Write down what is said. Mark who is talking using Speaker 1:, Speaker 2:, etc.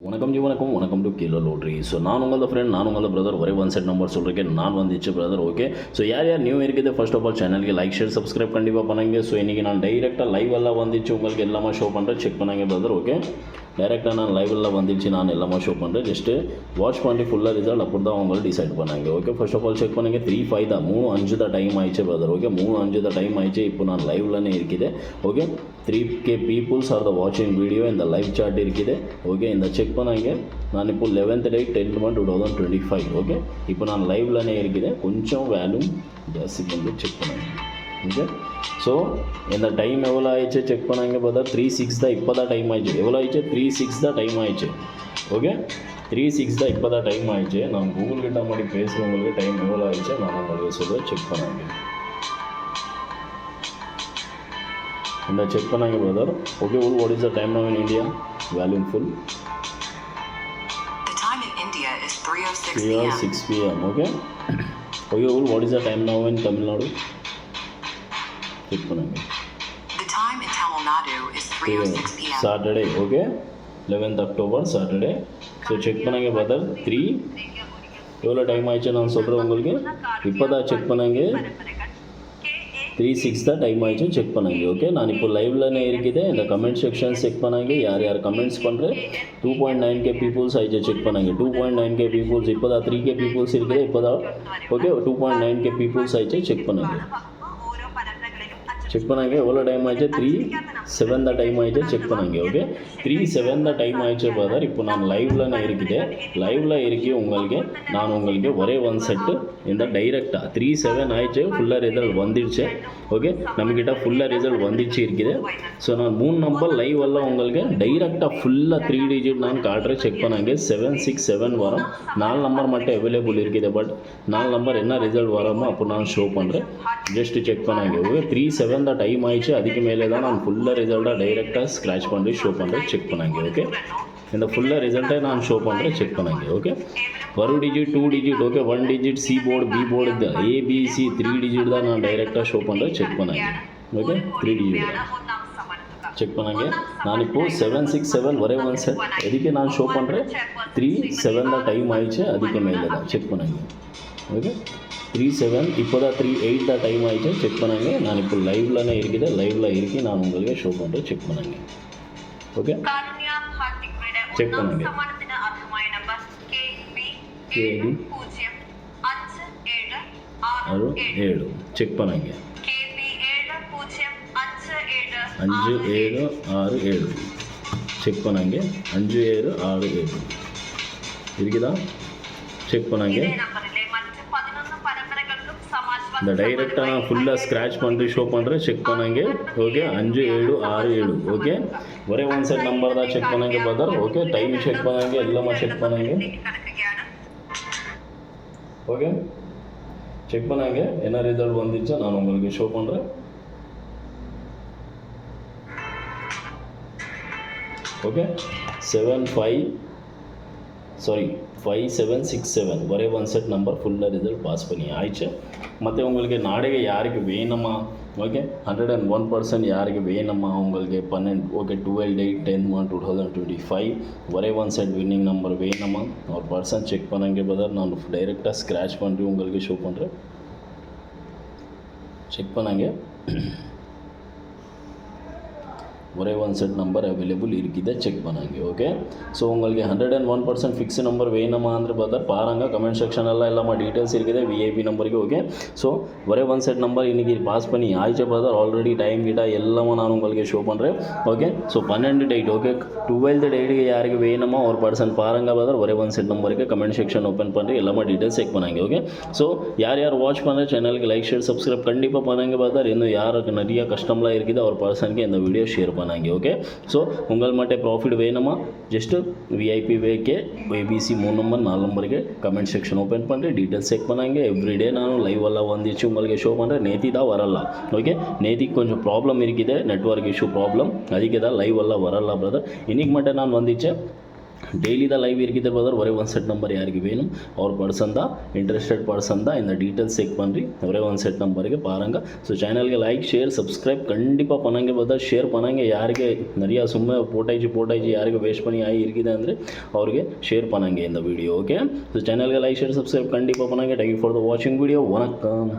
Speaker 1: வணக்கம் ஜி வணக்கம் டு கீழே லோட்ரி. ஸோ நான் உங்களோட ஃப்ரெண்ட், நான் உங்களோட பிரதர். ஒரே ஒன் செட் நம்பர் சொல்கிறேன், நான் வந்துச்சு பிரதர். ஓகே, ஸோ யார் நியூ இருக்குது, ஃபர்ஸ்ட் ஆஃப் ஆல் சேனலுக்கு லைக் ஷேர் சப்ஸ்கிரைப் கண்டிப்பாக பண்ணுங்க. ஸோ இன்றைக்கி நான் டைரெக்டாக லைவ் எல்லாம் வந்துச்சு உங்களுக்கு எல்லாமே ஷோ பண்ணுறேன், செக் பண்ணாங்க பிரதர். ஓகே, டைரெக்டாக நான் லைவெல்லாம் வந்துச்சு, நான் எல்லாமே ஷோ பண்ணுறேன். ஜஸ்ட்டு வாட்ச் பண்ணி ஃபுல்லாக ரிசல்ட் அப்படி தான் அவங்க டிசைட் பண்ணாங்க. Okay, first of all check பண்ணுங்கள். 3:05 தான், 3:05 தான் டைம் ஆயிடுச்சு பிரதர். ஓகே, 3:05 தான் டைம் ஆயிடுச்சு. இப்போ நான் லைவ்லனே இருக்குது. ஓகே, 3K பீப்புள்ஸ் ஆர் த வாட்சிங் வீடியோ இந்த லைவ் சார்ட் இருக்குது. ஓகே, இந்த செக் பண்ணாங்க. நான் இப்போ 11th date 10th month 2025. Okay, இப்போ நான் லைவ்லனே இருக்குது. கொஞ்சம் வேல்யூம் ஜாஸ்தி பண்ணி செக் பண்ணாங்க. ஓகே, ஸோ இந்த டைம் எவ்வளோ ஆயிடுச்சு செக் பண்ணாங்க பார்த்தா 3:06 தான் இப்போ தான் டைம் ஆயிடுச்சு. எவ்வளோ ஆயிடுச்சு? 3:06 தான் டைம் ஆயிடுச்சு. ஓகே, 3:06 தான் இப்போ தான் டைம் ஆயிடுச்சு. நான் கூகுள் கிட்ட மாதிரி பேசுகிறவங்களுக்கு டைம் எவ்வளோ ஆயிடுச்சு நான் உங்களுக்கு சொல்ல செக் பண்ணாங்க. இந்த செக் பண்ணாங்க brother. Okay, what is the time now in India? Volume full 3:06 PM. Okay. Okay, what is the time now in Tamil Nadu? Check பண்ணாங்க.
Speaker 2: The time in Tamil Nadu is 3:06 PM.
Speaker 1: Saturday. Okay, 11th October Saturday. So check பண்ணாங்க brother. 3 எவ்வளோ time ஆயிடுச்சு நான் சொல்கிறேன் உங்களுக்கு. இப்போ தான் check பண்ணாங்க. 3:06 தான் டைம் ஆயிடுச்சு, செக் பண்ணாங்க. ஓகே, நான் இப்போ லைவ்லனே இருக்குது. இந்த கமெண்ட் செக்ஷன் செக் பண்ணாங்க. யார் கமெண்ட்ஸ் பண்ணுறேன். 2.9K பீப்புள்ஸ் ஆயிடுச்சு, செக் பண்ணாங்க. 2.9K peoples. இப்போ தான் 3K பீப்புள்ஸ் இருக்குது. இப்போ தான் ஓகே 2.9K பீப்புள்ஸ் ஆயிடுச்சு, செக் பண்ணாங்க. செக் பண்ணாங்க. எவ்வளோ டைம் ஆயிடுச்சு? 3:07 தான் டைம் ஆயிடுச்சு, செக் பண்ணாங்க. ஓகே, 3:07 தான் டைம் ஆயிடுச்சு பிரதர். இப்போ நான் லைவ்லனே இருக்குது. லைவில் இருக்கி நான் உங்களுக்கு ஒரே ஒன் செட்டு இந்த டைரெக்டாக 3:07 ஆயிடுச்சு, ஃபுல்லாக ரிசல்ட் வந்துடுச்சு. ஓகே, நம்மக்கிட்ட ஃபுல்லாக ரிசல்ட் வந்துடுச்சு இருக்குது. ஸோ நான் 3 நம்பர் லைவ் எல்லாம் உங்களுக்கு டைரெக்டாக ஃபுல்லாக 3 digit நான் காட்டுறேன், செக் பண்ணாங்க. 767 வரும். 4 நம்பர் மட்டும் அவைலபிள் இருக்குது. பட் 4 நம்பர் என்ன ரிசல்ட் வரோமோ அப்போ நான் ஷோ பண்ணுறேன், ஜஸ்ட்டு செக் பண்ணாங்க. ஓகே, 3:07 தான் டைம் ஆயிடுச்சு. அதுக்கு மேலே தான் நான் ஃபுல்லாக ரிசல்ட்டாக டைரெக்டாக ஸ்க்ராச் பண்ணி ஷோ பண்ணுறேன், செக் பண்ணாங்க. ஓகே, இந்த ஃபுல்லாக ரிசல்ட்டை நான் ஷோ பண்ணுறேன், செக் பண்ணாங்க. Okay, 1 digit 2 digit. Okay, 1 digit C board B board இது ABC 3 digit தான் நான் டைரெக்டாக ஷோ பண்ணுறேன், செக் பண்ணாங்க. ஓகே, 3 digit செக் பண்ணாங்க. நான் இப்போது 767 ஒரே ஒன் செட் எதுக்கு நான் ஷோ பண்ணுறேன். 3:07 தான் டைம் ஆயிடுச்சு, அதுக்கு மேலே தான் செக் பண்ணாங்க. ஓகே, 3:07 இப்போ தான் 3:08 தான் டைம் ஆயிடுச்சு, செக் பண்ணாங்க. நான் இப்போ லைவ்லனே இருக்குது. லைவில் இருக்கி நான் உங்களுக்கு ஷோ பண்ணுறேன், செக் பண்ணாங்க. ஓகே, செக் பண்ணுங்க. KB 07 செக் பண்ணாங்க. 5767 செக் பண்ணாங்க. 5767 இருக்குதா? செக் பண்ணாங்க. இந்த டைரெக்டாக நான் ஃபுல்லாக ஸ்க்ராச் பண்ணி ஷோ பண்ணுறேன், செக் பண்ணாங்க. ஓகே, 5767. ஓகே, ஒரே ஒன் செட் நம்பர் தான் செக் பண்ணாங்க பிரதர். ஓகே, டைம் செக் பண்ணாங்க, எல்லாமே செக் பண்ணாங்க. ஓகே, செக் பண்ணாங்க. என்ன ரிசல்ட் வந்துச்சோ நான் உங்களுக்கு ஷோ பண்ணுறேன். ஓகே, 5767 ஒரே ஒன் செட் நம்பர் ஃபுல்லாக ரிசல்ட் பாஸ் பண்ணி ஆயிடுச்சு. மற்ற உங்களுக்கு நாடக யாருக்கு வேணுமா? ஓகே, 101% யாருக்கு வேணுமா உங்களுக்கு 12 ஓகே 12 date 10th month 2025 ஒரே ஒன் செட் வின்னிங் நம்பர் வேணுமா? ஒரு பர்சன் செக் பண்ணுங்க பிரதர். நான் டைரெக்டாக ஸ்க்ராச் பண்ணி உங்களுக்கு ஷோ பண்ணுறேன், செக் பண்ணாங்க. ஒரே ஒன் செட் நம்பர் அவைலபிள் இருக்குது, செக் பண்ணாங்க. ஓகே, ஸோ உங்களுக்கு 101% ஃபிக்ஸ் நம்பர் வேணுமான்னு பார்த்தா பாருங்கள். கமெண்ட் செக்ஷனெல்லாம் எல்லாமே டீட்டெயில்ஸ் இருக்குது VIP நம்பருக்கு. ஓகே, ஸோ ஒரே ஒன் செட் நம்பர் இன்றைக்கி பாஸ் பண்ணி ஆயிடுச்சு பிரதர். ஆல்ரெடி டைம் கிட்ட எல்லாமே நான் உங்களுக்கு ஷோ பண்ணுறேன். Okay, so 12 date. Okay, 12th date யாருக்கு வேணுமோ ஒரு பர்சன் பாருங்கள் பிரதர். ஒரே ஒன் செட் நம்பருக்கு கமெண்ட் செக்ஷன் ஓப்பன் பண்ணி எல்லாமே டீட்டெயில்ஸ் செக் பண்ணாங்க. ஓகே, ஸோ யார் வாட்ச் பண்ணுற சேனலுக்கு லைக் ஷேர் சப்ஸ்கிரைப் கண்டிப்பாக பண்ணுங்க பிரதர். இன்னும் யாருக்கு நிறைய கஷ்டம்லாம் இருக்குது ஒரு பர்சனுக்கு இந்த வீடியோ ஷேர் பண்ணாங்க. ஓகே, ஸோ உங்கள் மட்டும் ப்ராஃபிட் வேணுமா? ஜஸ்ட்டு VIP வேக்கே ABC 3 நம்பர் 4 நம்பருக்கு கமெண்ட் செக்ஷன் ஓப்பன் பண்ணுறேன், டீட்டெயில்ஸ் செக் பண்ணாங்க. எவ்ரிடே நான் லைவ் எல்லாம் வந்துச்சு உங்களுக்கு ஷோ பண்ணுறேன். நேத்தி தான் வரலாம். ஓகே, நேத்திக்கு கொஞ்சம் ப்ராப்ளம் இருக்குது, நெட்வொர்க் இஷ்யூ ப்ராப்ளம், அதுக்கு தான் லைவ் எல்லாம் வரலாம் பிரதர். இன்றைக்கி மட்டும் நான் வந்துச்சு. டெய்லி தான் லைவ் இருக்குது பிரதர். ஒரே ஒன் செட் நம்பர் யாருக்கு வேணும் அவர் பர்சன் தான், இன்ட்ரெஸ்டட் பர்சன் தான் இந்த டீட்டெயில்ஸ் செக் பண்ணி ஒரே ஒன் செட் நம்பருக்கு பாருங்கள். ஸோ சேனலுக்கு லைக் ஷேர் சப்ஸ்கிரைப் கண்டிப்பாக பண்ணாங்க பிரதர். ஷேர் பண்ணாங்க. யாருக்கு நிறையா சும்மா போட்டாச்சு யாருக்கு வேஸ்ட் பண்ணி ஆகி இருக்குது ಅಂದರೆ ಅವ್ರಿಗೆ ಶೇರ್ பண்ணாங்க இந்த வீடியோ. ஓகே, ஸோ சேனலுக்கு லைக் ஷேர் சப்ஸ்கிரைப் கண்டிப்பாக பண்ணாங்க. தேங்க்யூ ஃபார் த வாட்சிங் வீடியோ. வணக்கம்.